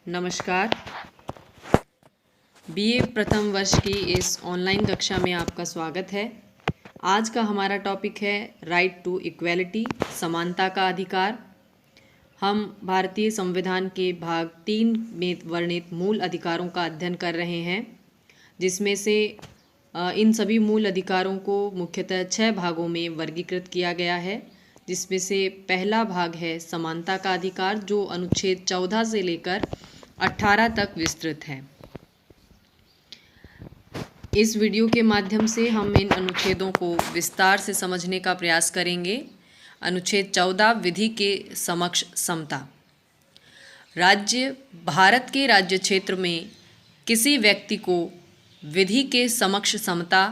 नमस्कार। बीए प्रथम वर्ष की इस ऑनलाइन कक्षा में आपका स्वागत है। आज का हमारा टॉपिक है राइट टू इक्वेलिटी, समानता का अधिकार। हम भारतीय संविधान के भाग 3 में वर्णित मूल अधिकारों का अध्ययन कर रहे हैं, जिसमें से इन सभी मूल अधिकारों को मुख्यतः 6 भागों में वर्गीकृत किया गया है, जिसमें से पहला भाग है समानता का अधिकार, जो अनुच्छेद 14 से लेकर 18 तक विस्तृत है। इस वीडियो के माध्यम से हम इन अनुच्छेदों को विस्तार से समझने का प्रयास करेंगे। अनुच्छेद 14 विधि के समक्ष समता। भारत के राज्य क्षेत्र में किसी व्यक्ति को विधि के समक्ष समता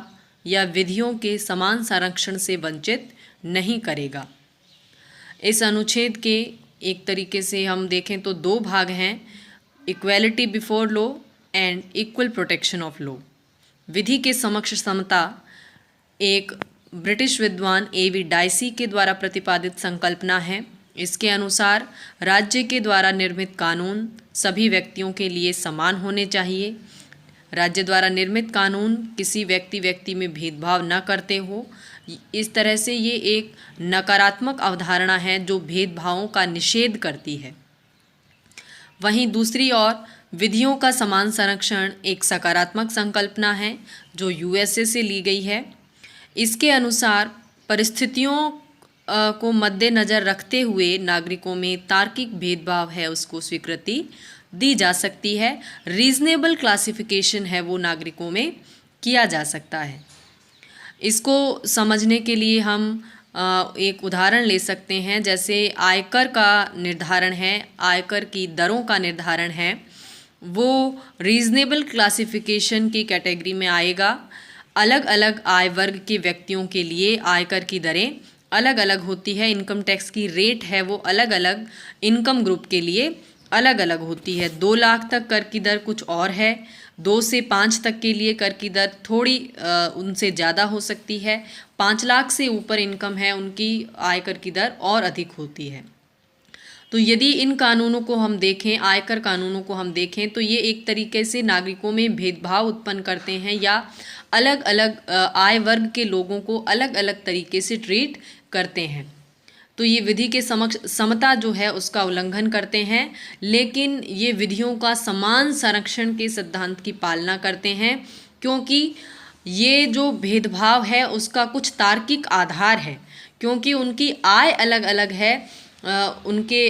या विधियों के समान संरक्षण से वंचित नहीं करेगा। इस अनुच्छेद के एक तरीके से हम देखें तो 2 भाग हैं, equality before law and equal protection of law. विधि के समक्ष समता एक ब्रिटिश विद्वान A.V. डाइसी के द्वारा प्रतिपादित संकल्पना है। इसके अनुसार राज्य के द्वारा निर्मित कानून सभी व्यक्तियों के लिए समान होने चाहिए। राज्य द्वारा निर्मित कानून किसी व्यक्ति में भेदभाव न करते हो। इस तरह से ये एक नकारात्मक अवधारणा है जो भेदभावों का निषेध करती है। वहीं दूसरी ओर विधियों का समान संरक्षण एक सकारात्मक संकल्पना है जो USA से ली गई है। इसके अनुसार परिस्थितियों को मद्देनज़र रखते हुए नागरिकों में तार्किक भेदभाव है उसको स्वीकृति दी जा सकती है। रीजनेबल क्लासिफिकेशन है वो नागरिकों में किया जा सकता है। इसको समझने के लिए हम एक उदाहरण ले सकते हैं। जैसे आयकर का निर्धारण है, आयकर की दरों का निर्धारण है, वो रीजनेबल क्लासिफिकेशन की कैटेगरी में आएगा। अलग अलग आय वर्ग के व्यक्तियों के लिए आयकर की दरें अलग अलग होती है। इनकम टैक्स की रेट है वो अलग अलग इनकम ग्रुप के लिए अलग अलग होती है। 2 लाख तक कर की दर कुछ और है, 2 से 5 तक के लिए कर की दर थोड़ी उनसे ज़्यादा हो सकती है। 5 लाख से ऊपर इनकम है उनकी आयकर की दर और अधिक होती है। तो यदि इन कानूनों को हम देखें, आयकर कानूनों को हम देखें, तो ये एक तरीके से नागरिकों में भेदभाव उत्पन्न करते हैं या अलग अलग आय वर्ग के लोगों को अलग अलग तरीके से ट्रीट करते हैं। तो ये विधि के समक्ष समता जो है उसका उल्लंघन करते हैं, लेकिन ये विधियों का समान संरक्षण के सिद्धांत की पालना करते हैं, क्योंकि ये जो भेदभाव है उसका कुछ तार्किक आधार है। क्योंकि उनकी आय अलग अलग है, उनके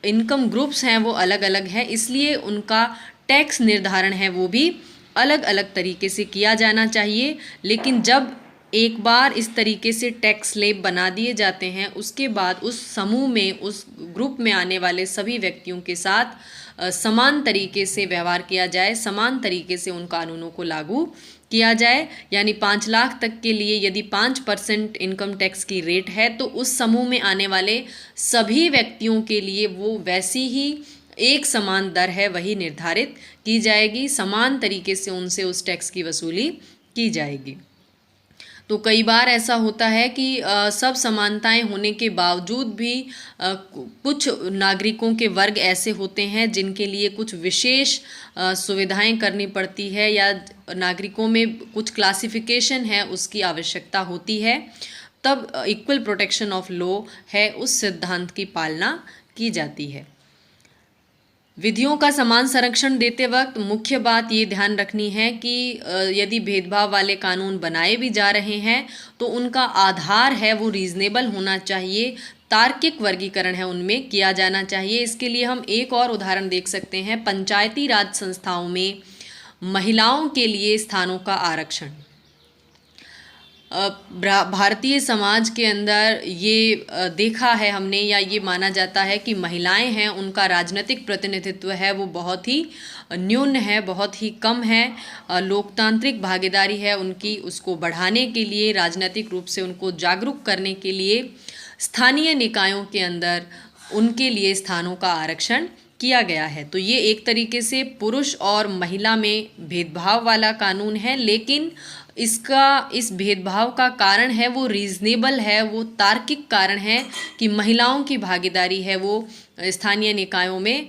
इनकम ग्रुप्स हैं वो अलग अलग है, इसलिए उनका टैक्स निर्धारण है वो भी अलग अलग तरीके से किया जाना चाहिए। लेकिन जब एक बार इस तरीके से टैक्स स्लैब बना दिए जाते हैं, उसके बाद उस समूह में, उस ग्रुप में आने वाले सभी व्यक्तियों के साथ समान तरीके से व्यवहार किया जाए, समान तरीके से उन कानूनों को लागू किया जाए। यानी 5 लाख तक के लिए यदि 5% इनकम टैक्स की रेट है, तो उस समूह में आने वाले सभी व्यक्तियों के लिए वो वैसी ही एक समान दर है वही निर्धारित की जाएगी, समान तरीके से उनसे उस टैक्स की वसूली की जाएगी। तो कई बार ऐसा होता है कि सब समानताएं होने के बावजूद भी कुछ नागरिकों के वर्ग ऐसे होते हैं जिनके लिए कुछ विशेष सुविधाएं करनी पड़ती है, या नागरिकों में कुछ क्लासिफिकेशन है उसकी आवश्यकता होती है। तब इक्वल प्रोटेक्शन ऑफ लॉ है उस सिद्धांत की पालना की जाती है। विधियों का समान संरक्षण देते वक्त मुख्य बात ये ध्यान रखनी है कि यदि भेदभाव वाले कानून बनाए भी जा रहे हैं तो उनका आधार है वो रीजनेबल होना चाहिए, तार्किक वर्गीकरण है उनमें किया जाना चाहिए। इसके लिए हम एक और उदाहरण देख सकते हैं, पंचायती राज संस्थाओं में महिलाओं के लिए स्थानों का आरक्षण। भारतीय समाज के अंदर ये देखा है हमने, या ये माना जाता है कि महिलाएं हैं उनका राजनीतिक प्रतिनिधित्व है वो बहुत ही न्यून है, बहुत ही कम है। लोकतांत्रिक भागीदारी है उनकी, उसको बढ़ाने के लिए, राजनीतिक रूप से उनको जागरूक करने के लिए स्थानीय निकायों के अंदर उनके लिए स्थानों का आरक्षण किया गया है। तो ये एक तरीके से पुरुष और महिला में भेदभाव वाला कानून है, लेकिन इस भेदभाव का कारण है वो रीजनेबल है, वो तार्किक कारण है कि महिलाओं की भागीदारी है वो स्थानीय निकायों में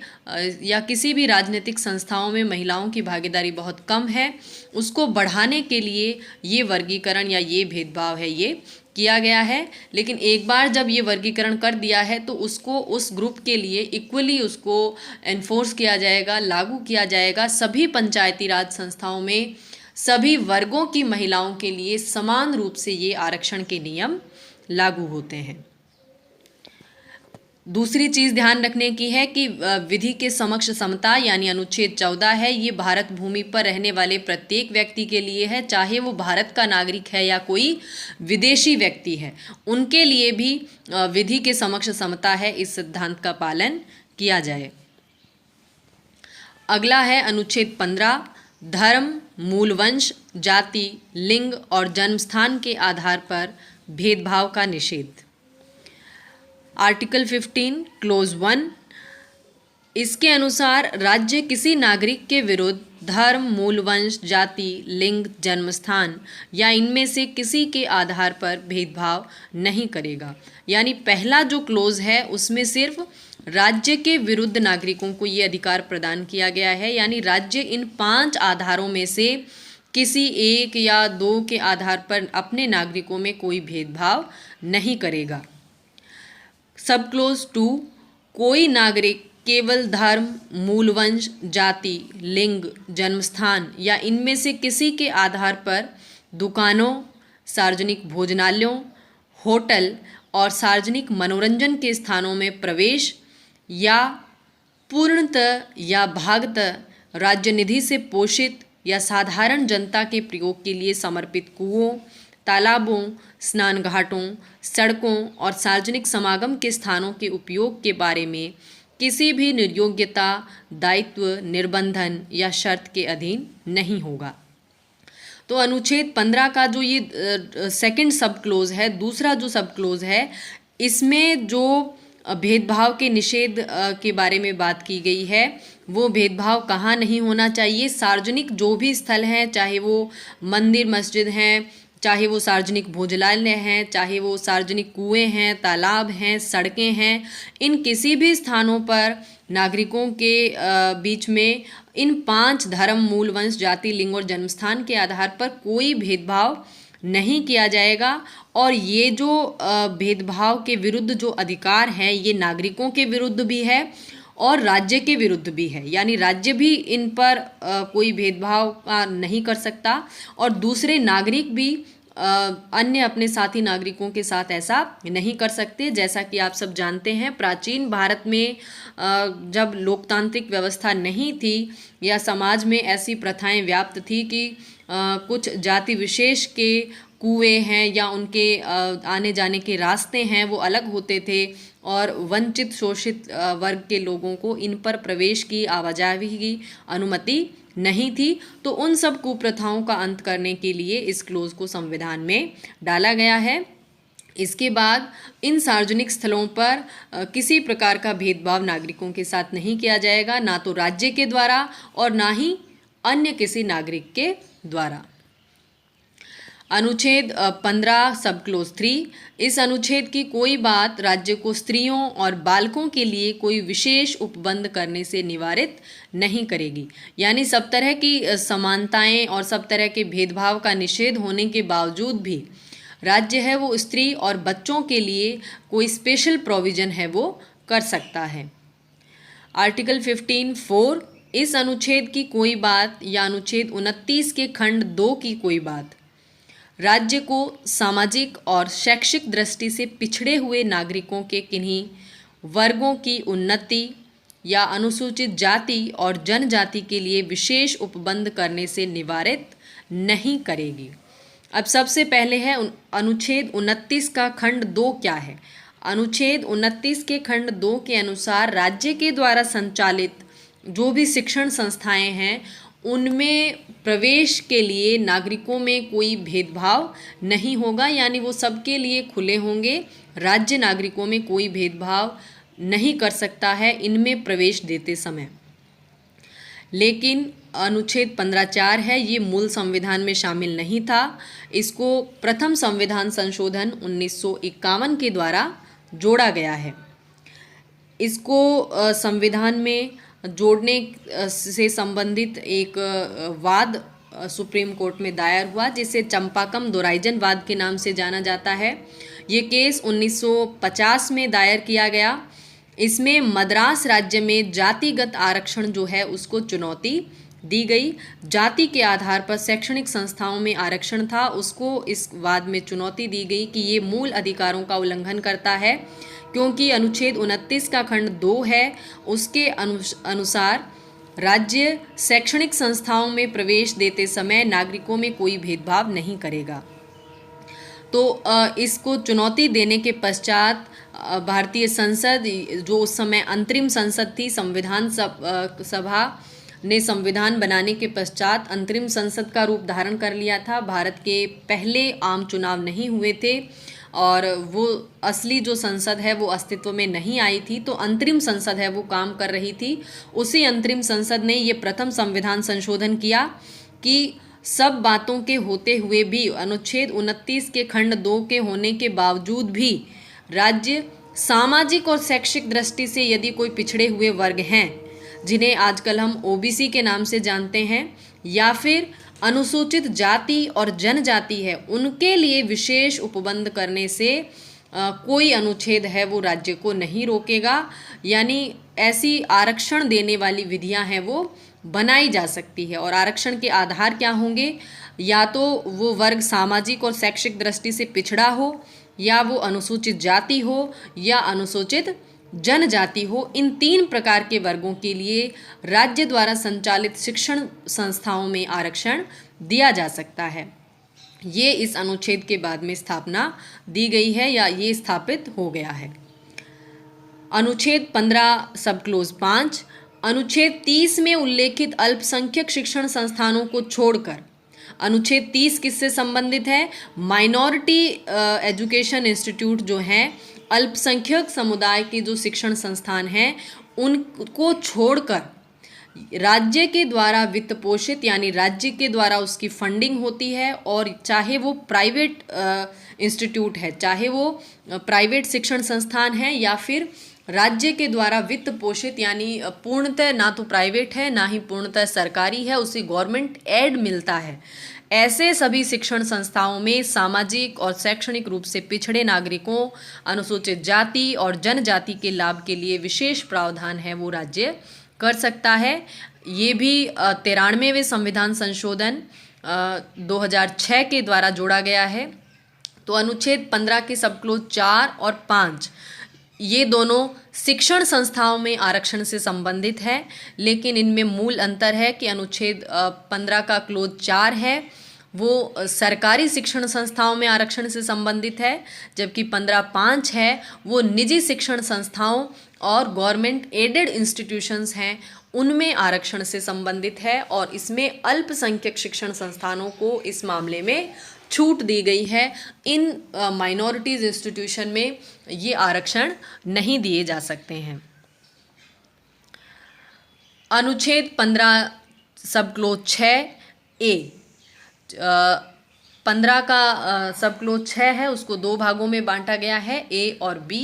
या किसी भी राजनीतिक संस्थाओं में महिलाओं की भागीदारी बहुत कम है, उसको बढ़ाने के लिए ये वर्गीकरण या ये भेदभाव है ये किया गया है। लेकिन एक बार जब ये वर्गीकरण कर दिया है तो उसको उस ग्रुप के लिए इक्वली उसको एनफोर्स किया जाएगा, लागू किया जाएगा। सभी पंचायती राज संस्थाओं में सभी वर्गों की महिलाओं के लिए समान रूप से ये आरक्षण के नियम लागू होते हैं। दूसरी चीज़ ध्यान रखने की है कि विधि के समक्ष समता यानी अनुच्छेद 14 है, ये भारत भूमि पर रहने वाले प्रत्येक व्यक्ति के लिए है, चाहे वो भारत का नागरिक है या कोई विदेशी व्यक्ति है, उनके लिए भी विधि के समक्ष समता है, इस सिद्धांत का पालन किया जाए। अगला है अनुच्छेद 15, धर्म, मूल वंश, जाति, लिंग और जन्मस्थान के आधार पर भेदभाव का निषेध। आर्टिकल 15 क्लोज 1, इसके अनुसार राज्य किसी नागरिक के विरुद्ध धर्म, मूल वंश, जाति, लिंग, जन्मस्थान या इनमें से किसी के आधार पर भेदभाव नहीं करेगा। यानी पहला जो क्लोज है उसमें सिर्फ राज्य के विरुद्ध नागरिकों को ये अधिकार प्रदान किया गया है, यानी राज्य इन 5 आधारों में से किसी एक या 2 के आधार पर अपने नागरिकों में कोई भेदभाव नहीं करेगा। सब क्लोज 2, कोई नागरिक केवल धर्म, मूल वंश, जाति, लिंग, जन्मस्थान या इनमें से किसी के आधार पर दुकानों, सार्वजनिक भोजनालयों, होटल और सार्वजनिक मनोरंजन के स्थानों में प्रवेश या पूर्णतः या भागतः राज्य निधि से पोषित या साधारण जनता के प्रयोग के लिए समर्पित कुओं, तालाबों, स्नान घाटों, सड़कों और सार्वजनिक समागम के स्थानों के उपयोग के बारे में किसी भी निर्योग्यता, दायित्व, निर्बंधन या शर्त के अधीन नहीं होगा। तो अनुच्छेद 15 का जो ये सेकंड सब क्लोज है, दूसरा जो सब क्लोज है, इसमें जो भेदभाव के निषेध के बारे में बात की गई है, वो भेदभाव कहाँ नहीं होना चाहिए। सार्वजनिक जो भी स्थल हैं, चाहे वो मंदिर मस्जिद हैं, चाहे वो सार्वजनिक भोजनालय हैं, चाहे वो सार्वजनिक कुएं हैं, तालाब हैं, सड़कें हैं, इन किसी भी स्थानों पर नागरिकों के बीच में इन 5 धर्म, मूल वंश, जाति, लिंग और जन्मस्थान के आधार पर कोई भेदभाव नहीं किया जाएगा। और ये जो भेदभाव के विरुद्ध जो अधिकार हैं, ये नागरिकों के विरुद्ध भी है और राज्य के विरुद्ध भी है, यानी राज्य भी इन पर कोई भेदभाव नहीं कर सकता और दूसरे नागरिक भी अन्य अपने साथी नागरिकों के साथ ऐसा नहीं कर सकते। जैसा कि आप सब जानते हैं, प्राचीन भारत में जब लोकतांत्रिक व्यवस्था नहीं थी या समाज में ऐसी प्रथाएं व्याप्त थी कि कुछ जाति विशेष के कुएं हैं या उनके आने जाने के रास्ते हैं वो अलग होते थे और वंचित शोषित वर्ग के लोगों को इन पर प्रवेश की, आवाजाही की अनुमति नहीं थी। तो उन सब कुप्रथाओं का अंत करने के लिए इस क्लोज को संविधान में डाला गया है। इसके बाद इन सार्वजनिक स्थलों पर किसी प्रकार का भेदभाव नागरिकों के साथ नहीं किया जाएगा, ना तो राज्य के द्वारा और ना ही अन्य किसी नागरिक के द्वारा। अनुच्छेद 15 सब क्लोज 3, इस अनुच्छेद की कोई बात राज्य को स्त्रियों और बालकों के लिए कोई विशेष उपबंध करने से निवारित नहीं करेगी। यानी सब तरह की समानताएं और सब तरह के भेदभाव का निषेध होने के बावजूद भी राज्य है वो स्त्री और बच्चों के लिए कोई स्पेशल प्रोविज़न है वो कर सकता है। आर्टिकल 15(4), इस अनुच्छेद की कोई बात या अनुच्छेद 29 के खंड 2 की कोई बात राज्य को सामाजिक और शैक्षिक दृष्टि से पिछड़े हुए नागरिकों के किन्हीं वर्गों की उन्नति या अनुसूचित जाति और जनजाति के लिए विशेष उपबंध करने से निवारित नहीं करेगी। अब सबसे पहले है अनुच्छेद 29 का खंड 2 क्या है। अनुच्छेद 29 के खंड 2 के अनुसार राज्य के द्वारा संचालित जो भी शिक्षण संस्थाएं हैं उनमें प्रवेश के लिए नागरिकों में कोई भेदभाव नहीं होगा, यानी वो सबके लिए खुले होंगे। राज्य नागरिकों में कोई भेदभाव नहीं कर सकता है इनमें प्रवेश देते समय। लेकिन अनुच्छेद 15(4) है, ये मूल संविधान में शामिल नहीं था। इसको प्रथम संविधान संशोधन 1951 के द्वारा जोड़ा गया है। इसको संविधान में जोड़ने से संबंधित एक वाद सुप्रीम कोर्ट में दायर हुआ, जिसे चंपाकम दोराइजन वाद के नाम से जाना जाता है। ये केस 1950 में दायर किया गया। इसमें मद्रास राज्य में जातिगत आरक्षण जो है उसको चुनौती दी गई। जाति के आधार पर शैक्षणिक संस्थाओं में आरक्षण था, उसको इस वाद में चुनौती दी गई कि ये मूल अधिकारों का उल्लंघन करता है, क्योंकि अनुच्छेद 29 का खंड 2 है, उसके अनुसार राज्य शैक्षणिक संस्थाओं में प्रवेश देते समय नागरिकों में कोई भेदभाव नहीं करेगा। तो इसको चुनौती देने के पश्चात भारतीय संसद, जो उस समय अंतरिम संसद थी, संविधान सभा ने संविधान बनाने के पश्चात अंतरिम संसद का रूप धारण कर लिया था। भारत के पहले आम चुनाव नहीं हुए थे और वो असली जो संसद है वो अस्तित्व में नहीं आई थी, तो अंतरिम संसद है वो काम कर रही थी। उसी अंतरिम संसद ने ये प्रथम संविधान संशोधन किया कि सब बातों के होते हुए भी, अनुच्छेद 29 के खंड 2 के होने के बावजूद भी, राज्य सामाजिक और शैक्षिक दृष्टि से यदि कोई पिछड़े हुए वर्ग हैं, जिन्हें आजकल हम ओबीसी के नाम से जानते हैं, या फिर अनुसूचित जाति और जनजाति है, उनके लिए विशेष उपबंध करने से कोई अनुच्छेद है वो राज्य को नहीं रोकेगा। यानी ऐसी आरक्षण देने वाली विधियां हैं वो बनाई जा सकती है। और आरक्षण के आधार क्या होंगे? या तो वो वर्ग सामाजिक और शैक्षिक दृष्टि से पिछड़ा हो, या वो अनुसूचित जाति हो, या अनुसूचित जनजाति हो। इन 3 प्रकार के वर्गों के लिए राज्य द्वारा संचालित शिक्षण संस्थाओं में आरक्षण दिया जा सकता है। ये इस अनुच्छेद के बाद में स्थापना दी गई है, या ये स्थापित हो गया है। अनुच्छेद 15 सब क्लोज 5, अनुच्छेद 30 में उल्लेखित अल्पसंख्यक शिक्षण संस्थानों को छोड़कर, अनुच्छेद 30 किससे संबंधित है? माइनॉरिटी एजुकेशन इंस्टीट्यूट जो हैं, अल्पसंख्यक समुदाय के जो शिक्षण संस्थान हैं, उनको छोड़कर राज्य के द्वारा वित्त पोषित, यानी राज्य के द्वारा उसकी फंडिंग होती है, और चाहे वो प्राइवेट इंस्टीट्यूट है, चाहे वो प्राइवेट शिक्षण संस्थान है, या फिर राज्य के द्वारा वित्त पोषित, यानी पूर्णतः ना तो प्राइवेट है ना ही पूर्णतः सरकारी है, उसे गवर्नमेंट एड मिलता है, ऐसे सभी शिक्षण संस्थाओं में सामाजिक और शैक्षणिक रूप से पिछड़े नागरिकों, अनुसूचित जाति और जनजाति के लाभ के लिए विशेष प्रावधान है वो राज्य कर सकता है। ये भी 93वें संविधान संशोधन 2006 के द्वारा जोड़ा गया है। तो अनुच्छेद 15 के सब क्लोज 4 और 5 ये दोनों शिक्षण संस्थाओं में आरक्षण से संबंधित है, लेकिन इनमें मूल अंतर है कि अनुच्छेद 15 का क्लोज 4 है वो सरकारी शिक्षण संस्थाओं में आरक्षण से संबंधित है, जबकि 15.5 है वो निजी शिक्षण संस्थाओं और गवर्नमेंट एडेड इंस्टीट्यूशंस हैं उनमें आरक्षण से संबंधित है। और इसमें अल्पसंख्यक शिक्षण संस्थानों को इस मामले में छूट दी गई है। इन माइनॉरिटीज़ इंस्टीट्यूशन में ये आरक्षण नहीं दिए जा सकते हैं। अनुच्छेद 15 सब क्लोज 6A 15 का सब क्लोज 6 है, उसको 2 भागों में बांटा गया है, A और B।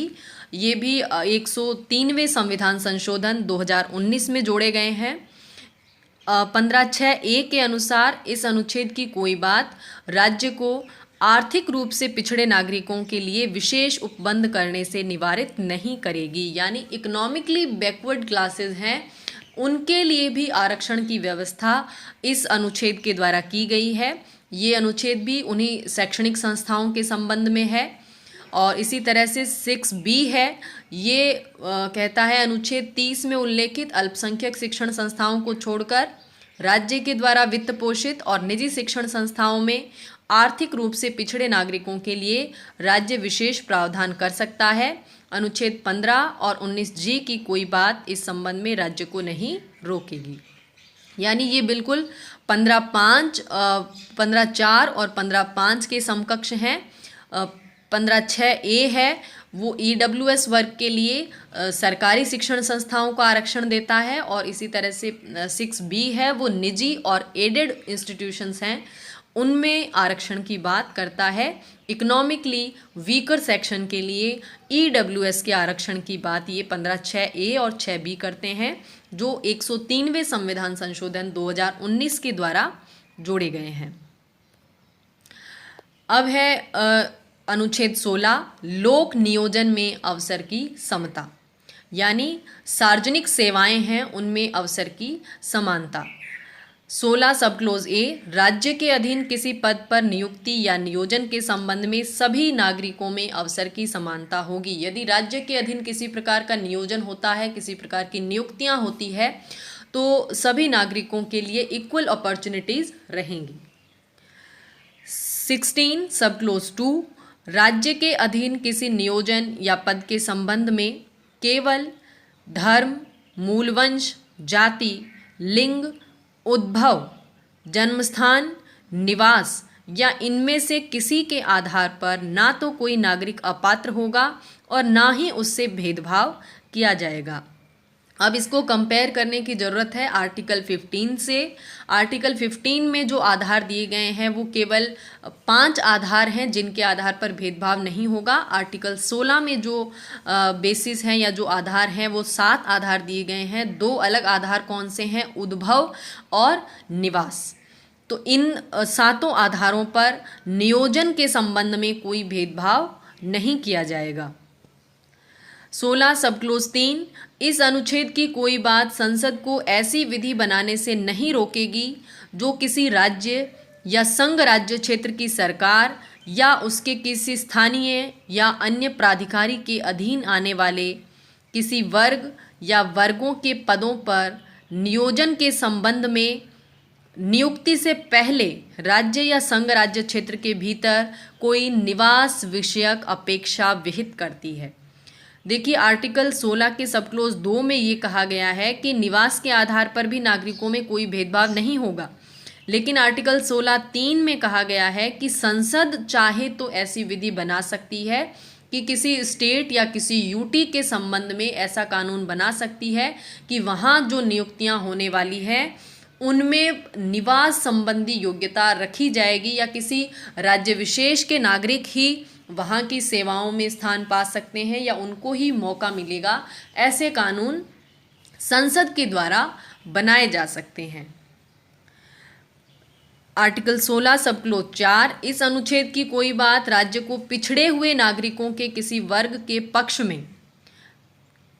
ये भी 103वें संविधान संशोधन 2019 में जोड़े गए हैं। 15(6)A के अनुसार इस अनुच्छेद की कोई बात राज्य को आर्थिक रूप से पिछड़े नागरिकों के लिए विशेष उपबंध करने से निवारित नहीं करेगी। यानी इकोनॉमिकली बैकवर्ड क्लासेस हैं, उनके लिए भी आरक्षण की व्यवस्था इस अनुच्छेद के द्वारा की गई है। ये अनुच्छेद भी उन्हीं शैक्षणिक संस्थाओं के संबंध में है। और इसी तरह से 6B है, ये कहता है अनुच्छेद 30 में उल्लेखित अल्पसंख्यक शिक्षण संस्थाओं को छोड़कर राज्य के द्वारा वित्त पोषित और निजी शिक्षण संस्थाओं में आर्थिक रूप से पिछड़े नागरिकों के लिए राज्य विशेष प्रावधान कर सकता है। अनुच्छेद 15 और 19G की कोई बात इस संबंध में राज्य को नहीं रोकेगी। यानी ये बिल्कुल 15(5), 15(4) और 15(5) के समकक्ष हैं। 15(6)A है वो EWS वर्ग के लिए सरकारी शिक्षण संस्थाओं को आरक्षण देता है, और इसी तरह से 6B है वो निजी और एडेड इंस्टीट्यूशंस हैं उनमें आरक्षण की बात करता है। इकोनॉमिकली वीकर सेक्शन के लिए ईडब्ल्यूएस के आरक्षण की बात ये 15(6)A और 6(B) करते हैं, जो 103वें संविधान संशोधन 2019 के द्वारा जोड़े गए हैं। अब है अनुच्छेद 16 लोक नियोजन में अवसर की समता, यानी सार्वजनिक सेवाएं हैं उनमें अवसर की समानता। 16 सब क्लोज ए राज्य के अधीन किसी पद पर नियुक्ति या नियोजन के संबंध में सभी नागरिकों में अवसर की समानता होगी। यदि राज्य के अधीन किसी प्रकार का नियोजन होता है, किसी प्रकार की नियुक्तियां होती है, तो सभी नागरिकों के लिए इक्वल अपॉर्चुनिटीज रहेंगी। 16 सब क्लोज 2 राज्य के अधीन किसी नियोजन या पद के संबंध में केवल धर्म, मूलवंश, जाति, लिंग, उद्भव, जन्मस्थान, निवास या इनमें से किसी के आधार पर ना तो कोई नागरिक अपात्र होगा और ना ही उससे भेदभाव किया जाएगा। अब इसको कंपेयर करने की ज़रूरत है आर्टिकल 15 से। आर्टिकल 15 में जो आधार दिए गए हैं वो केवल 5 आधार हैं जिनके आधार पर भेदभाव नहीं होगा। आर्टिकल 16 में जो बेसिस हैं या जो आधार हैं वो 7 आधार दिए गए हैं। 2 अलग आधार कौन से हैं? उद्भव और निवास। तो इन 7 आधारों पर नियोजन के संबंध में कोई भेदभाव नहीं किया जाएगा। 16 सब क्लोज 3 इस अनुच्छेद की कोई बात संसद को ऐसी विधि बनाने से नहीं रोकेगी जो किसी राज्य या संघ राज्य क्षेत्र की सरकार या उसके किसी स्थानीय या अन्य प्राधिकारी के अधीन आने वाले किसी वर्ग या वर्गों के पदों पर नियोजन के संबंध में नियुक्ति से पहले राज्य या संघ राज्य क्षेत्र के भीतर कोई निवास विषयक अपेक्षा विहित करती है। देखिए आर्टिकल 16 के सब क्लोज 2 में ये कहा गया है कि निवास के आधार पर भी नागरिकों में कोई भेदभाव नहीं होगा, लेकिन आर्टिकल 16(3) में कहा गया है कि संसद चाहे तो ऐसी विधि बना सकती है कि किसी स्टेट या किसी यूटी के संबंध में ऐसा कानून बना सकती है कि वहाँ जो नियुक्तियाँ होने वाली हैं उनमें निवास संबंधी योग्यता रखी जाएगी या किसी राज्य विशेष के नागरिक ही वहाँ की सेवाओं में स्थान पा सकते हैं या उनको ही मौका मिलेगा। ऐसे कानून संसद के द्वारा बनाए जा सकते हैं। आर्टिकल 16 सब क्लोज 4 इस अनुच्छेद की कोई बात राज्य को पिछड़े हुए नागरिकों के किसी वर्ग के पक्ष में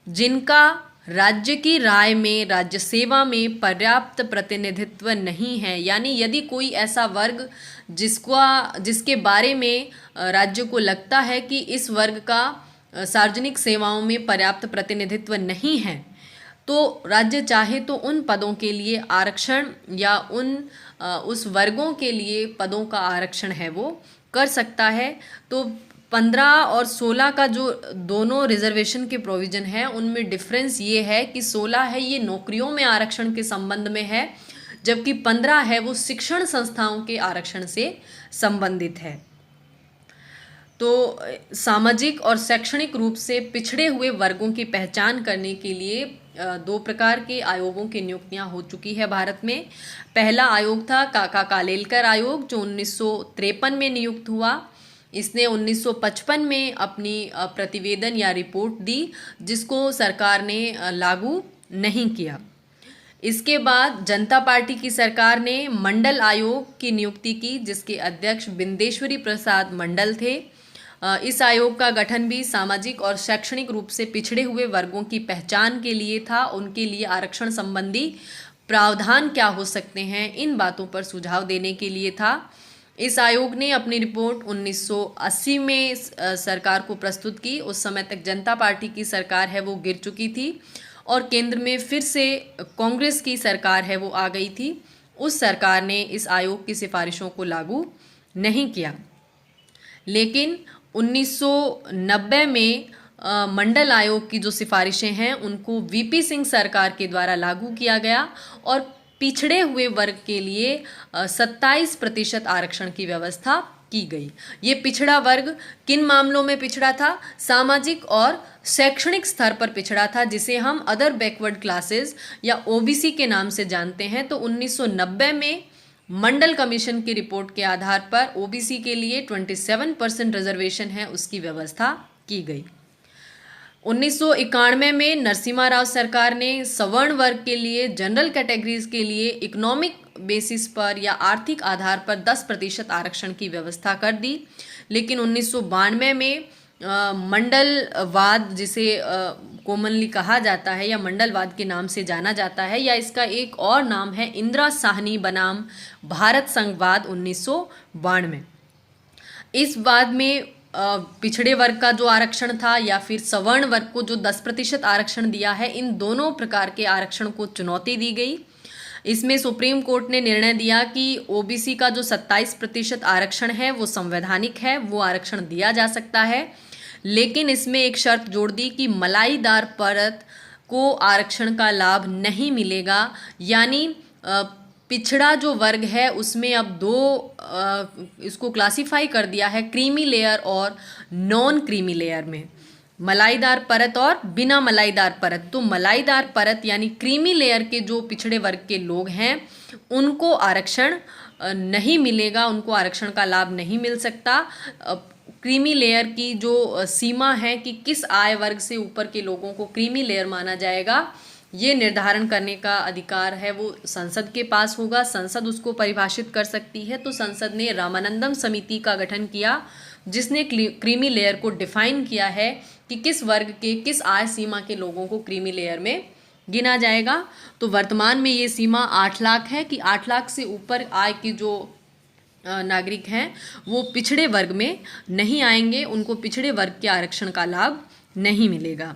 जिनका राज्य की राय में राज्य सेवा में पर्याप्त प्रतिनिधित्व नहीं है, यानी यदि कोई ऐसा वर्ग जिसके बारे में राज्य को लगता है कि इस वर्ग का सार्वजनिक सेवाओं में पर्याप्त प्रतिनिधित्व नहीं है, तो राज्य चाहे तो उन पदों के लिए आरक्षण या उस वर्गों के लिए पदों का आरक्षण है वो कर सकता है। तो 15 और 16 का जो दोनों रिजर्वेशन के प्रोविज़न है उनमें डिफरेंस ये है कि 16 है ये नौकरियों में आरक्षण के संबंध में है, जबकि 15 है वो शिक्षण संस्थाओं के आरक्षण से संबंधित है। तो सामाजिक और शैक्षणिक रूप से पिछड़े हुए वर्गों की पहचान करने के लिए 2 प्रकार के आयोगों की नियुक्तियां हो चुकी है भारत में। पहला आयोग था काका कालेलकर आयोग जो 1953 में नियुक्त हुआ। इसने 1955 में अपनी प्रतिवेदन या रिपोर्ट दी जिसको सरकार ने लागू नहीं किया। इसके बाद जनता पार्टी की सरकार ने मंडल आयोग की नियुक्ति की जिसके अध्यक्ष बिंदेश्वरी प्रसाद मंडल थे। इस आयोग का गठन भी सामाजिक और शैक्षणिक रूप से पिछड़े हुए वर्गों की पहचान के लिए था। उनके लिए आरक्षण संबंधी प्रावधान क्या हो सकते हैं इन बातों पर सुझाव देने के लिए था। इस आयोग ने अपनी रिपोर्ट 1980 में सरकार को प्रस्तुत की। उस समय तक जनता पार्टी की सरकार है वो गिर चुकी थी और केंद्र में फिर से कांग्रेस की सरकार है वो आ गई थी। उस सरकार ने इस आयोग की सिफारिशों को लागू नहीं किया, लेकिन 1990 में मंडल आयोग की जो सिफारिशें हैं उनको वीपी सिंह सरकार के द्वारा लागू किया गया और पिछड़े हुए वर्ग के लिए 27% आरक्षण की व्यवस्था की गई। ये पिछड़ा वर्ग किन मामलों में पिछड़ा था? सामाजिक और शैक्षणिक स्तर पर पिछड़ा था, जिसे हम अदर बैकवर्ड क्लासेस या ओबीसी के नाम से जानते हैं। तो 1990 में मंडल कमीशन की रिपोर्ट के आधार पर ओबीसी के लिए 27% रिजर्वेशन है उसकी व्यवस्था की गई। 1991 में नरसिम्हा राव सरकार ने सवर्ण वर्ग के लिए, जनरल कैटेगरीज के लिए इकोनॉमिक बेसिस पर या आर्थिक आधार पर 10% आरक्षण की व्यवस्था कर दी। लेकिन 1992 में मंडलवाद, जिसे कॉमनली कहा जाता है या मंडलवाद के नाम से जाना जाता है, या इसका एक और नाम है इंदिरा साहनी बनाम भारत संघवाद 1992। इस वाद में पिछड़े वर्ग का जो आरक्षण था या फिर सवर्ण वर्ग को जो 10% आरक्षण दिया है, इन दोनों प्रकार के आरक्षण को चुनौती दी गई। इसमें सुप्रीम कोर्ट ने निर्णय दिया कि ओबीसी का जो 27% आरक्षण है वो संवैधानिक है, वो आरक्षण दिया जा सकता है, लेकिन इसमें एक शर्त जोड़ दी कि मलाईदार परत को आरक्षण का लाभ नहीं मिलेगा। यानी पिछड़ा जो वर्ग है उसमें अब इसको क्लासिफाई कर दिया है क्रीमी लेयर और नॉन क्रीमी लेयर में, मलाईदार परत और बिना मलाईदार परत। तो मलाईदार परत यानी क्रीमी लेयर के जो पिछड़े वर्ग के लोग हैं उनको आरक्षण नहीं मिलेगा, उनको आरक्षण का लाभ नहीं मिल सकता। क्रीमी लेयर की जो सीमा है कि किस आय वर्ग से ऊपर के लोगों को क्रीमी लेयर माना जाएगा, ये निर्धारण करने का अधिकार है वो संसद के पास होगा। संसद उसको परिभाषित कर सकती है। तो संसद ने रामानंदम समिति का गठन किया जिसने क्रीमी लेयर को डिफाइन किया है कि किस वर्ग के, किस आय सीमा के लोगों को क्रीमी लेयर में गिना जाएगा। तो वर्तमान में ये सीमा 8 लाख है कि 8 लाख से ऊपर आय के जो नागरिक हैं वो पिछड़े वर्ग में नहीं आएंगे, उनको पिछड़े वर्ग के आरक्षण का लाभ नहीं मिलेगा।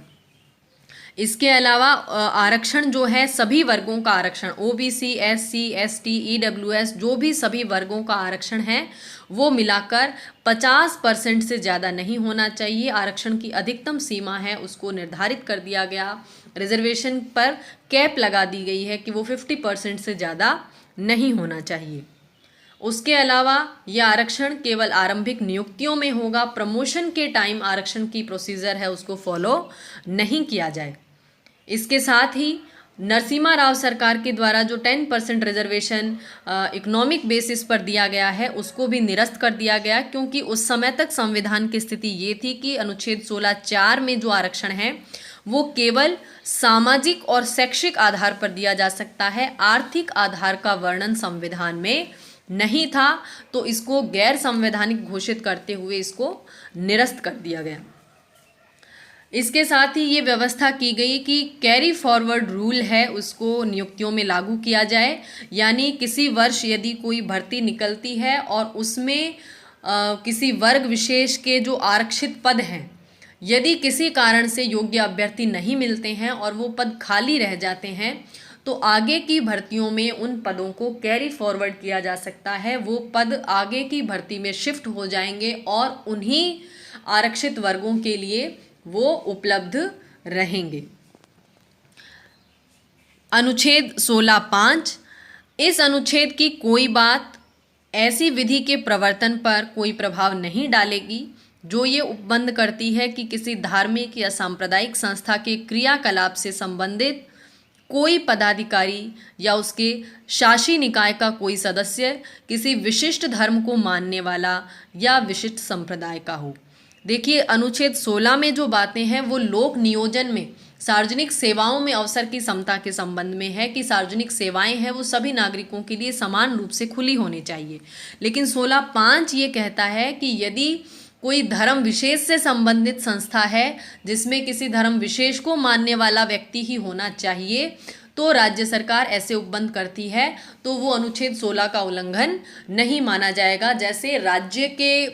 इसके अलावा आरक्षण जो है सभी वर्गों का आरक्षण, ओबीसी, एससी, एसटी, ईडब्ल्यूएस, जो भी सभी वर्गों का आरक्षण है वो मिलाकर 50% से ज़्यादा नहीं होना चाहिए। आरक्षण की अधिकतम सीमा है उसको निर्धारित कर दिया गया। रिजर्वेशन पर कैप लगा दी गई है कि वो 50% से ज़्यादा नहीं होना चाहिए। उसके अलावा यह आरक्षण केवल आरंभिक नियुक्तियों में होगा। प्रमोशन के टाइम आरक्षण की प्रोसीजर है उसको फॉलो नहीं किया जाए। इसके साथ ही नरसिम्हा राव सरकार के द्वारा जो 10% रिजर्वेशन इकोनॉमिक बेसिस पर दिया गया है उसको भी निरस्त कर दिया गया, क्योंकि उस समय तक संविधान की स्थिति ये थी कि अनुच्छेद 16(4) में जो आरक्षण है वो केवल सामाजिक और शैक्षिक आधार पर दिया जा सकता है। आर्थिक आधार का वर्णन संविधान में नहीं था, तो इसको गैर संवैधानिक घोषित करते हुए इसको निरस्त कर दिया गया। इसके साथ ही ये व्यवस्था की गई कि कैरी फॉरवर्ड रूल है उसको नियुक्तियों में लागू किया जाए। यानी किसी वर्ष यदि कोई भर्ती निकलती है और उसमें किसी वर्ग विशेष के जो आरक्षित पद हैं, यदि किसी कारण से योग्य अभ्यर्थी नहीं मिलते हैं और वो पद खाली रह जाते हैं, तो आगे की भर्तियों में उन पदों को कैरी फॉरवर्ड किया जा सकता है। वो पद आगे की भर्ती में शिफ्ट हो जाएंगे और उन्हीं आरक्षित वर्गों के लिए वो उपलब्ध रहेंगे। अनुच्छेद 16(5), इस अनुच्छेद की कोई बात ऐसी विधि के प्रवर्तन पर कोई प्रभाव नहीं डालेगी जो ये उपबंध करती है कि किसी धार्मिक या सांप्रदायिक संस्था के क्रियाकलाप से संबंधित कोई पदाधिकारी या उसके शासी निकाय का कोई सदस्य किसी विशिष्ट धर्म को मानने वाला या विशिष्ट संप्रदाय का हो। देखिए, अनुच्छेद 16 में जो बातें हैं वो लोक नियोजन में सार्वजनिक सेवाओं में अवसर की समता के संबंध में है कि सार्वजनिक सेवाएं हैं वो सभी नागरिकों के लिए समान रूप से खुली होनी चाहिए। लेकिन 16(5) ये कहता है कि यदि कोई धर्म विशेष से संबंधित संस्था है जिसमें किसी धर्म विशेष को मानने वाला व्यक्ति ही होना चाहिए, तो राज्य सरकार ऐसे उपबंध करती है तो वो अनुच्छेद 16 का उल्लंघन नहीं माना जाएगा। जैसे राज्य के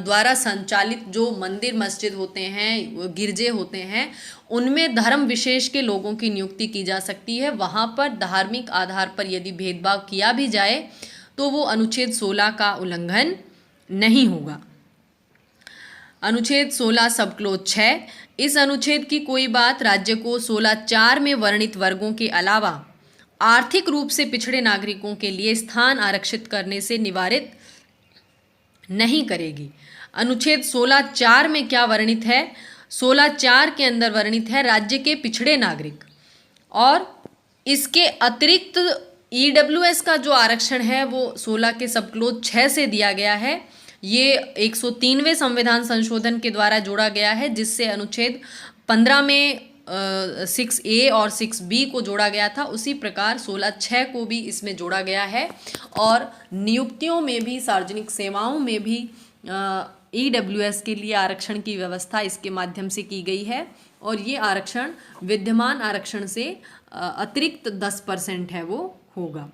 द्वारा संचालित जो मंदिर मस्जिद होते हैं, गिरजे होते हैं, उनमें धर्म विशेष के लोगों की नियुक्ति की जा सकती है। वहाँ पर धार्मिक आधार पर यदि भेदभाव किया भी जाए तो वो अनुच्छेद 16 का उल्लंघन नहीं होगा। अनुच्छेद 16 सब क्लोज 6, इस अनुच्छेद की कोई बात राज्य को 16(4) में वर्णित वर्गों के अलावा आर्थिक रूप से पिछड़े नागरिकों के लिए स्थान आरक्षित करने से निवारित नहीं करेगी। अनुच्छेद 16(4) में क्या वर्णित है? 16(4) के अंदर वर्णित है राज्य के पिछड़े नागरिक और इसके अतिरिक्त ईडब्ल्यूएस का जो आरक्षण है वो 16 के सब क्लोज 6 से दिया गया है। ये 103वें संविधान संशोधन के द्वारा जोड़ा गया है, जिससे अनुच्छेद 15 में 6A और 6B को जोड़ा गया था। उसी प्रकार 16(6) को भी इसमें जोड़ा गया है और नियुक्तियों में भी, सार्वजनिक सेवाओं में भी ईडब्ल्यूएस के लिए आरक्षण की व्यवस्था इसके माध्यम से की गई है और ये आरक्षण विद्यमान आरक्षण से अतिरिक्त 10% है वो होगा।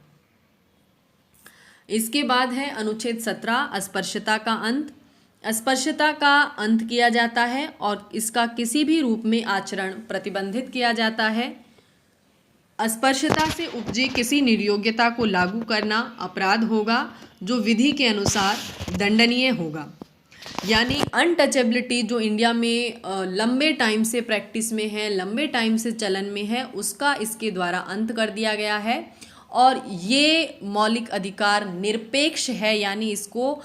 इसके बाद है अनुच्छेद 17 अस्पृश्यता का अंत। अस्पृश्यता का अंत किया जाता है और इसका किसी भी रूप में आचरण प्रतिबंधित किया जाता है। अस्पृश्यता से उपजी किसी निर्योग्यता को लागू करना अपराध होगा जो विधि के अनुसार दंडनीय होगा। यानी अनटचेबिलिटी जो इंडिया में लंबे टाइम से प्रैक्टिस में है, लंबे टाइम से चलन में है, उसका इसके द्वारा अंत कर दिया गया है और ये मौलिक अधिकार निरपेक्ष है, यानी इसको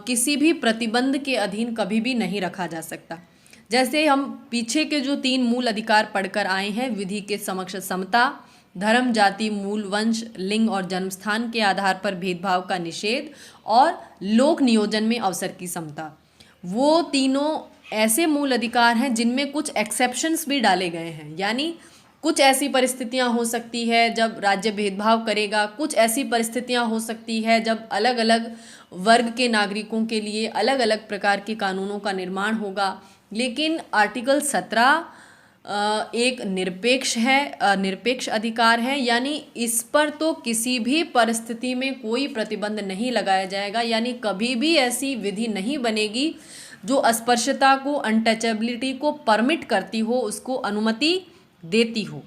किसी भी प्रतिबंध के अधीन कभी भी नहीं रखा जा सकता। जैसे हम पीछे के जो 3 मूल अधिकार पढ़कर आए हैं, विधि के समक्ष समता, धर्म, जाति, मूल, वंश, लिंग और जन्मस्थान के आधार पर भेदभाव का निषेध और लोक नियोजन में अवसर की समता, वो तीनों ऐसे मूल अधिकार हैं जिनमें कुछ एक्सेप्शंस भी डाले गए हैं। यानी कुछ ऐसी परिस्थितियां हो सकती है जब राज्य भेदभाव करेगा, कुछ ऐसी परिस्थितियां हो सकती है जब अलग अलग वर्ग के नागरिकों के लिए अलग अलग प्रकार के कानूनों का निर्माण होगा। लेकिन आर्टिकल 17 एक निरपेक्ष अधिकार है, यानी इस पर तो किसी भी परिस्थिति में कोई प्रतिबंध नहीं लगाया जाएगा। यानी कभी भी ऐसी विधि नहीं बनेगी जो अस्पृश्यता को, अनटचेबिलिटी को परमिट करती हो, उसको अनुमति देती हो।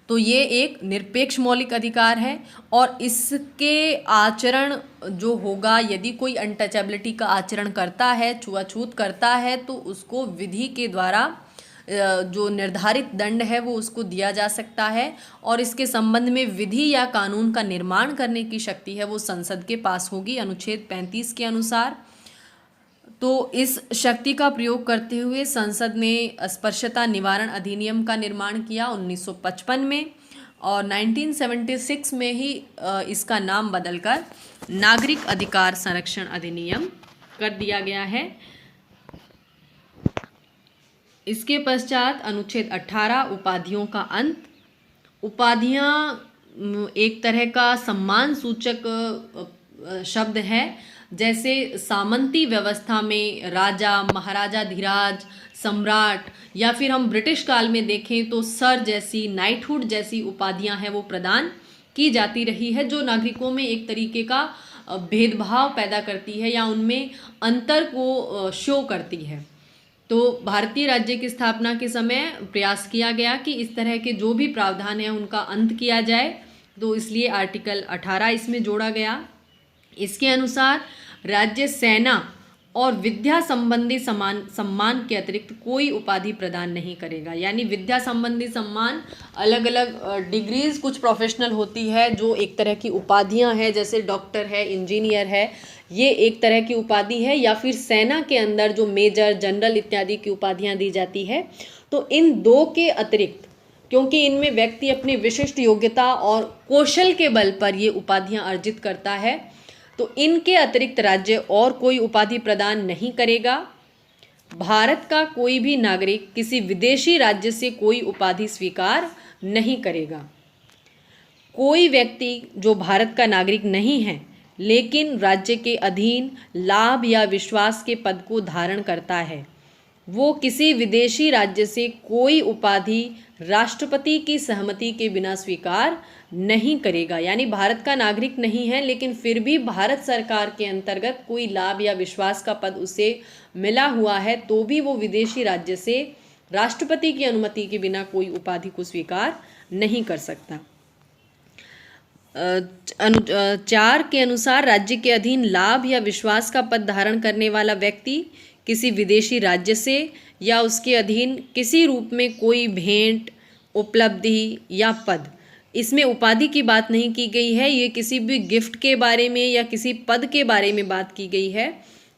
तो ये एक निरपेक्ष मौलिक अधिकार है और इसके आचरण जो होगा, यदि कोई अनटचेबिलिटी का आचरण करता है, छुआछूत करता है, तो उसको विधि के द्वारा जो निर्धारित दंड है वो उसको दिया जा सकता है और इसके संबंध में विधि या कानून का निर्माण करने की शक्ति है वो संसद के पास होगी अनुच्छेद 35 के अनुसार। तो इस शक्ति का प्रयोग करते हुए संसद ने अस्पृश्यता निवारण अधिनियम का निर्माण किया 1955 में और 1976 में ही इसका नाम बदलकर नागरिक अधिकार संरक्षण अधिनियम कर दिया गया है। इसके पश्चात अनुच्छेद 18 उपाधियों का अंत। उपाधियां एक तरह का सम्मान सूचक शब्द है। जैसे सामंती व्यवस्था में राजा, महाराजा धीराज, सम्राट, या फिर हम ब्रिटिश काल में देखें तो सर जैसी, नाइटहुड जैसी उपाधियां हैं वो प्रदान की जाती रही है, जो नागरिकों में एक तरीके का भेदभाव पैदा करती है या उनमें अंतर को शो करती है। तो भारतीय राज्य की स्थापना के समय प्रयास किया गया कि इस तरह के जो भी प्रावधान हैं उनका अंत किया जाए, तो इसलिए आर्टिकल 18 इसमें जोड़ा गया। इसके अनुसार राज्य सेना और विद्या संबंधी सम्मान के अतिरिक्त कोई उपाधि प्रदान नहीं करेगा। यानी विद्या संबंधी सम्मान, अलग अलग डिग्रीज कुछ प्रोफेशनल होती है जो एक तरह की उपाधियां हैं, जैसे डॉक्टर है, इंजीनियर है, ये एक तरह की उपाधि है, या फिर सेना के अंदर जो मेजर, जनरल इत्यादि की उपाधियां दी जाती है। तो इन दो के अतिरिक्त, क्योंकि इनमें व्यक्ति अपनी विशिष्ट योग्यता और कौशल के बल पर ये उपाधियां अर्जित करता है, तो इनके अतिरिक्त राज्य और कोई उपाधि प्रदान नहीं करेगा। भारत का कोई भी नागरिक किसी विदेशी राज्य से कोई उपाधि स्वीकार नहीं करेगा। कोई व्यक्ति जो भारत का नागरिक नहीं है लेकिन राज्य के अधीन लाभ या विश्वास के पद को धारण करता है, वो किसी विदेशी राज्य से कोई उपाधि राष्ट्रपति की सहमति के बिना स्वीकार नहीं करेगा। यानी भारत का नागरिक नहीं है लेकिन फिर भी भारत सरकार के अंतर्गत कोई लाभ या विश्वास का पद उसे मिला हुआ है, तो भी वो विदेशी राज्य से राष्ट्रपति की अनुमति के बिना कोई उपाधि को स्वीकार नहीं कर सकता। 4 के अनुसार राज्य के अधीन लाभ या विश्वास का पद धारण करने वाला व्यक्ति किसी विदेशी राज्य से या उसके अधीन किसी रूप में कोई भेंट, उपलब्धि या पद, इसमें उपाधि की बात नहीं की गई है, ये किसी भी गिफ्ट के बारे में या किसी पद के बारे में बात की गई है।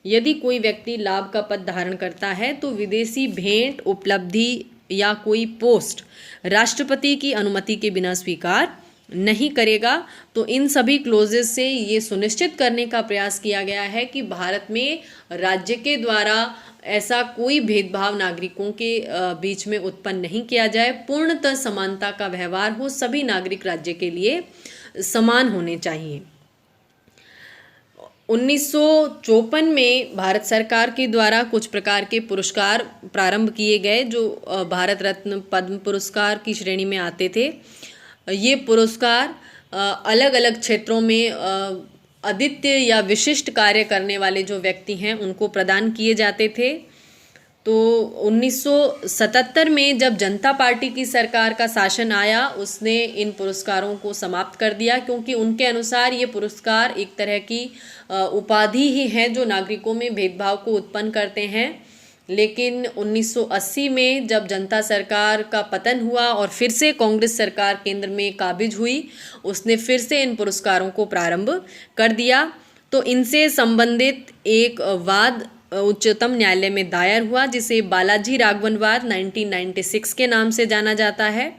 यदि कोई व्यक्ति लाभ का पद धारण करता है तो विदेशी भेंट, उपलब्धि या कोई पोस्ट राष्ट्रपति की अनुमति के बिना स्वीकार नहीं करेगा। तो इन सभी क्लोजेस से ये सुनिश्चित करने का प्रयास किया गया है कि भारत में राज्य के द्वारा ऐसा कोई भेदभाव नागरिकों के बीच में उत्पन्न नहीं किया जाए, पूर्णतः समानता का व्यवहार हो, सभी नागरिक राज्य के लिए समान होने चाहिए। 1954 में भारत सरकार के द्वारा कुछ प्रकार के पुरस्कार प्रारंभ किए गए जो भारत रत्न, पद्म पुरस्कार की श्रेणी में आते थे। ये पुरस्कार अलग अलग क्षेत्रों में अद्वितीय या विशिष्ट कार्य करने वाले जो व्यक्ति हैं उनको प्रदान किए जाते थे। तो 1977 में जब जनता पार्टी की सरकार का शासन आया, उसने इन पुरस्कारों को समाप्त कर दिया, क्योंकि उनके अनुसार ये पुरस्कार एक तरह की उपाधि ही है जो नागरिकों में भेदभाव को उत्पन्न करते हैं। लेकिन 1980 में जब जनता सरकार का पतन हुआ और फिर से कांग्रेस सरकार केंद्र में काबिज हुई, उसने फिर से इन पुरस्कारों को प्रारंभ कर दिया। तो इनसे संबंधित एक वाद उच्चतम न्यायालय में दायर हुआ, जिसे बालाजी राघवन वाद 1996 के नाम से जाना जाता है।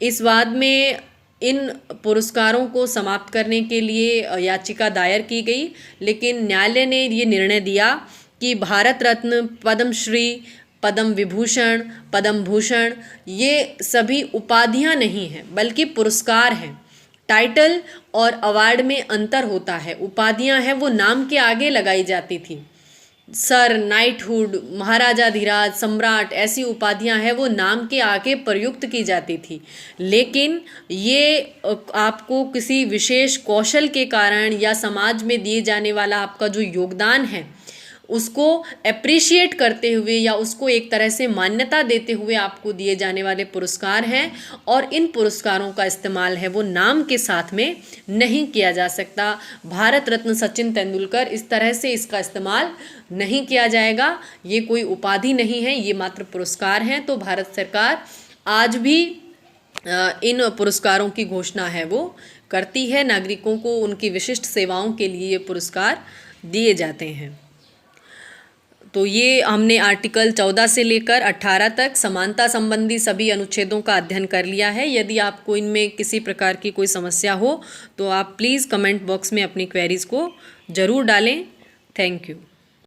इस वाद में इन पुरस्कारों को समाप्त करने के लिए याचिका दायर की गई, लेकिन न्यायालय ने ये निर्णय दिया कि भारत रत्न, पद्मश्री, पद्म विभूषण, पद्म भूषण ये सभी उपाधियां नहीं हैं बल्कि पुरस्कार हैं। टाइटल और अवार्ड में अंतर होता है। उपाधियां हैं वो नाम के आगे लगाई जाती थी। सर, नाइटहुड, महाराजाधिराज, सम्राट, ऐसी उपाधियां हैं वो नाम के आगे प्रयुक्त की जाती थी। लेकिन ये आपको किसी विशेष कौशल के कारण या समाज में दिए जाने वाला आपका जो योगदान है उसको एप्रिशिएट करते हुए या उसको एक तरह से मान्यता देते हुए आपको दिए जाने वाले पुरस्कार हैं। और इन पुरस्कारों का इस्तेमाल है वो नाम के साथ में नहीं किया जा सकता। भारत रत्न सचिन तेंदुलकर, इस तरह से इसका इस्तेमाल नहीं किया जाएगा। ये कोई उपाधि नहीं है, ये मात्र पुरस्कार हैं। तो भारत सरकार आज भी इन पुरस्कारों की घोषणा है वो करती है। नागरिकों को उनकी विशिष्ट सेवाओं के लिए ये पुरस्कार दिए जाते हैं। तो ये हमने आर्टिकल 14 से लेकर 18 तक समानता संबंधी सभी अनुच्छेदों का अध्ययन कर लिया है। यदि आपको इनमें किसी प्रकार की कोई समस्या हो तो आप प्लीज़ कमेंट बॉक्स में अपनी क्वेरीज़ को ज़रूर डालें। Thank you.